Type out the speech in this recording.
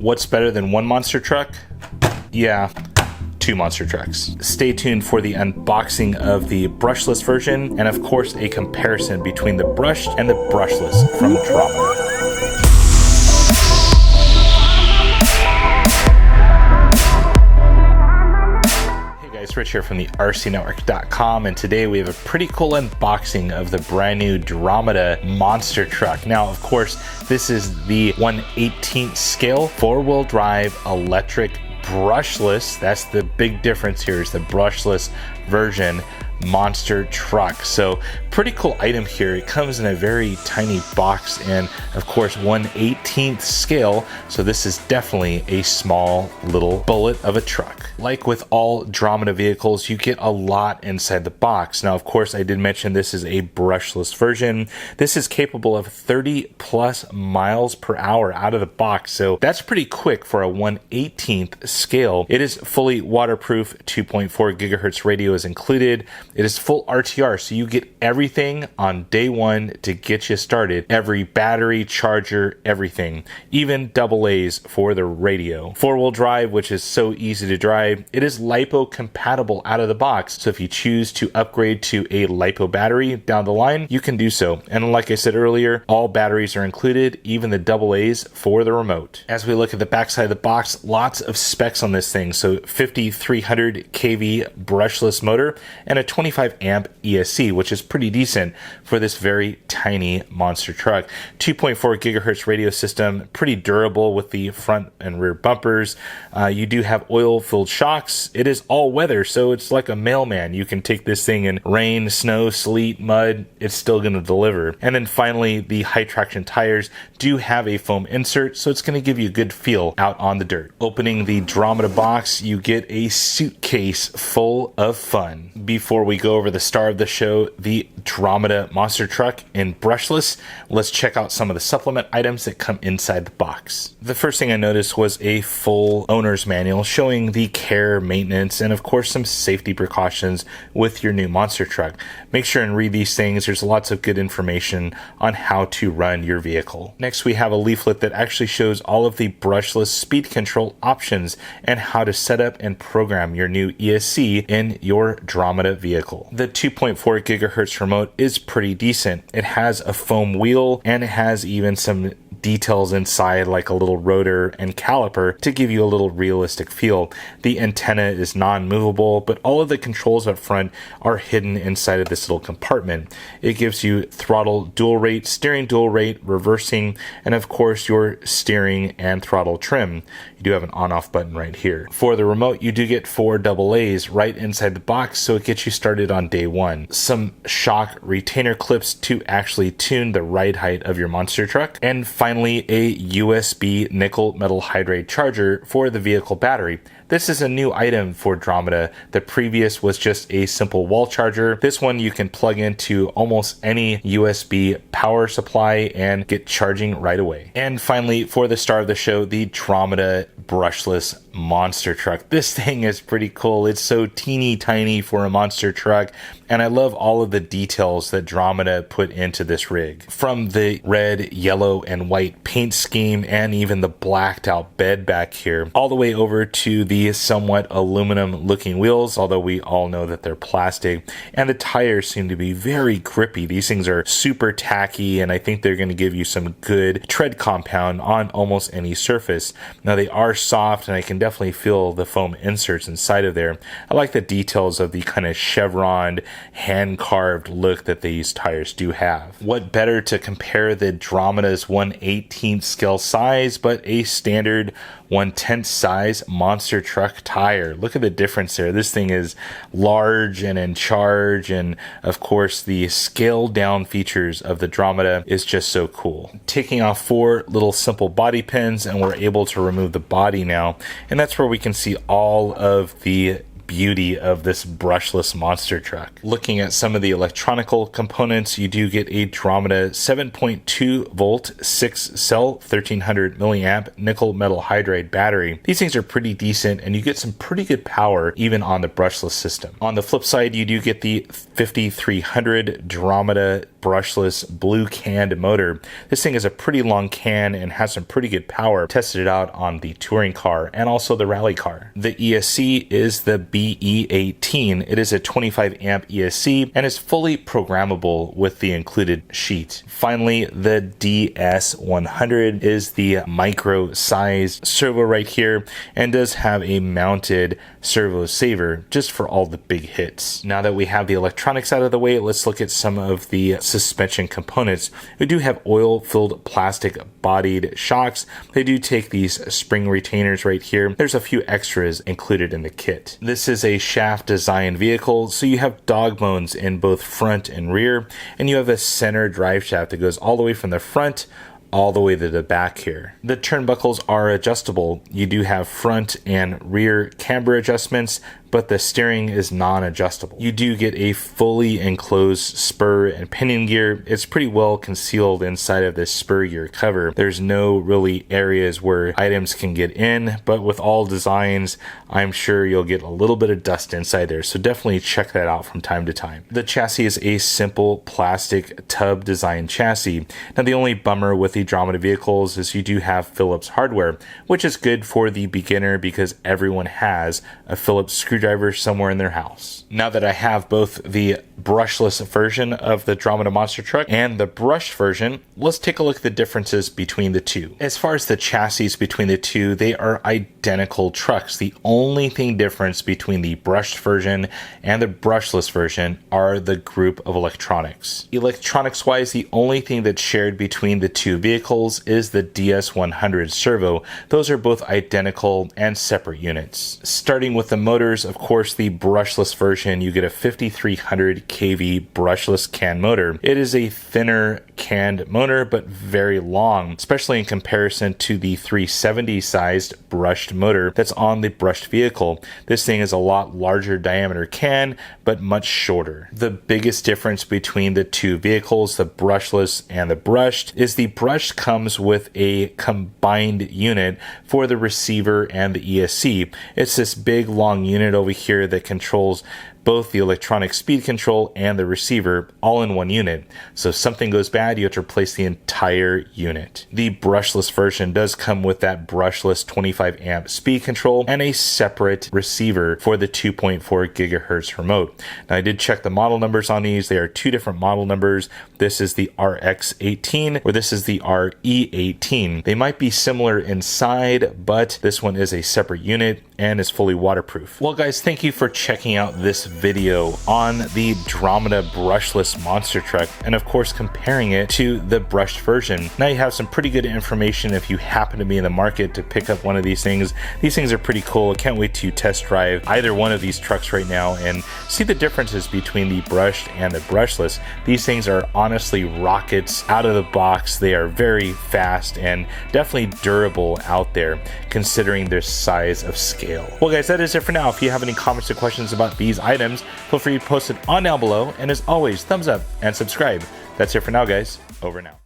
What's better than one monster truck? Yeah, two monster trucks. Stay tuned for the unboxing of the brushless version, and of course a comparison between the brushed and the brushless from Dromida. It's Rich here from the rcnetwork.com, and today we have a pretty cool unboxing of the brand new Dromida monster truck. Now, of course, this is the 1/18 scale 4-wheel drive electric brushless. That's the big difference here, is the brushless version monster truck. So pretty cool item here. It comes in a very tiny box and of course 1/18 scale, so this is definitely a small little bullet of a truck. Like with all Dromida vehicles, you get a lot inside the box. Now of course I did mention this is a brushless version. This is capable of 30 plus miles per hour out of the box, so that's pretty quick for a 1/18 scale. It is fully waterproof. 2.4 gigahertz radio is included. It is full RTR, so you get everything on day one to get you started. Every battery, charger, everything. Even AA's for the radio. 4-wheel drive, which is so easy to drive. It is LiPo compatible out of the box, so if you choose to upgrade to a LiPo battery down the line, you can do so. And like I said earlier, all batteries are included, even the AA's for the remote. As we look at the backside of the box, lots of specs on this thing. So 5300 kV brushless motor and a 25 amp ESC, which is pretty decent for this very tiny monster truck. 2.4 gigahertz radio system, pretty durable with the front and rear bumpers. You do have oil-filled shocks. It is all weather, so it's like a mailman. You can take this thing in rain, snow, sleet, mud. It's still going to deliver. And then finally, the high traction tires do have a foam insert, so it's going to give you a good feel out on the dirt. Opening the Dromida box, you get a suitcase full of fun. Before we go over the star of the show, the Dromida monster truck in brushless, let's check out some of the supplement items that come inside the box. The first thing I noticed was a full owner's manual showing the care, maintenance, and of course some safety precautions with your new monster truck. Make sure and read these things. There's lots of good information on how to run your vehicle. Next, we have a leaflet that actually shows all of the brushless speed control options and how to set up and program your new ESC in your Dromida vehicle. The 2.4 gigahertz remote is pretty decent. It has a foam wheel and it has even some details inside like a little rotor and caliper to give you a little realistic feel. The antenna is non-movable, but all of the controls up front are hidden inside of this little compartment. It gives you throttle dual rate, steering dual rate, reversing, and of course your steering and throttle trim. You do have an on-off button right here. For the remote, you do get 4 AA's right inside the box, so it gets you started on day one. Some shock retainer clips to actually tune the ride height of your monster truck. And finally, a USB nickel metal hydride charger for the vehicle battery. This is a new item for Dromida. The previous was just a simple wall charger. This one you can plug into almost any USB power supply and get charging right away. And finally, for the star of the show, the Dromida brushless monster truck. This thing is pretty cool. It's so teeny tiny for a monster truck, and I love all of the details that Dromida put into this rig. From the red, yellow, and white paint scheme, and even the blacked out bed back here, all the way over to the somewhat aluminum looking wheels, although we all know that they're plastic, and the tires seem to be very grippy. These things are super tacky, and I think they're going to give you some good tread compound on almost any surface. Now they are soft, and I can definitely feel the foam inserts inside of there. I like the details of the kind of chevroned, hand-carved look that these tires do have. What better to compare the Dromida's 1/18 scale size but a standard 1/10 size monster truck tire. Look at the difference there. This thing is large and in charge, and of course the scaled down features of the Dromida is just so cool. Taking off 4 little simple body pins, and we're able to remove the body now, and that's where we can see all of the beauty of this brushless monster truck. Looking at some of the electronical components, you do get a Dromida 7.2 volt 6 cell 1300 milliamp nickel metal hydride battery. These things are pretty decent and you get some pretty good power even on the brushless system. On the flip side, you do get the 5300 Dromida brushless blue canned motor. This thing is a pretty long can and has some pretty good power. Tested it out on the touring car and also the rally car. The ESC is the BE18. It is a 25 amp ESC and is fully programmable with the included sheet. Finally, the DS100 is the micro sized servo right here and does have a mounted servo saver just for all the big hits. Now that we have the electronics out of the way, let's look at some of the suspension components. We do have oil-filled plastic bodied shocks. They do take these spring retainers right here. There's a few extras included in the kit. This is a shaft design vehicle, so you have dog bones in both front and rear, and you have a center drive shaft that goes all the way from the front all the way to the back here. The turnbuckles are adjustable. You do have front and rear camber adjustments, but the steering is non-adjustable. You do get a fully enclosed spur and pinion gear. It's pretty well concealed inside of this spur gear cover. There's no really areas where items can get in, but with all designs, I'm sure you'll get a little bit of dust inside there, so definitely check that out from time to time. The chassis is a simple plastic tub design chassis. Now the only bummer with the Dromida vehicles is you do have Phillips hardware, which is good for the beginner because everyone has a Phillips screwdriver somewhere in their house. Now that I have both the brushless version of the Dromida monster truck and the brushed version, let's take a look at the differences between the two. As far as the chassis between the two, they are identical trucks. The only thing difference between the brushed version and the brushless version are the group of electronics. Electronics wise, the only thing that's shared between the two vehicles is the DS100 servo. Those are both identical and separate units. Starting with the motors, of course, the brushless version, you get a 5300 kV brushless can motor. It is a thinner canned motor, but very long, especially in comparison to the 370 sized brushed motor that's on the brushed vehicle. This thing is a lot larger diameter can, but much shorter. The biggest difference between the two vehicles, the brushless and the brushed, is the brushed comes with a combined unit for the receiver and the ESC. It's this big long unit over here that controls both the electronic speed control and the receiver all in one unit. So if something goes bad, you have to replace the entire unit. The brushless version does come with that brushless 25 amp speed control and a separate receiver for the 2.4 gigahertz remote. Now I did check the model numbers on these. They are two different model numbers. This is the RX18 or this is the RE18. They might be similar inside, but this one is a separate unit and is fully waterproof. Well guys, thank you for checking out this video on the Dromida brushless monster truck and of course comparing it to the brushed version. Now you have some pretty good information if you happen to be in the market to pick up one of these things. These things are pretty cool. I can't wait to test drive either one of these trucks right now and see the differences between the brushed and the brushless. These things are honestly rockets out of the box. They are very fast and definitely durable out there considering their size of scale. Well guys, that is it for now. If you have any comments or questions about these items, feel free to post it on down below, and as always, thumbs up and subscribe. That's it for now guys, over now.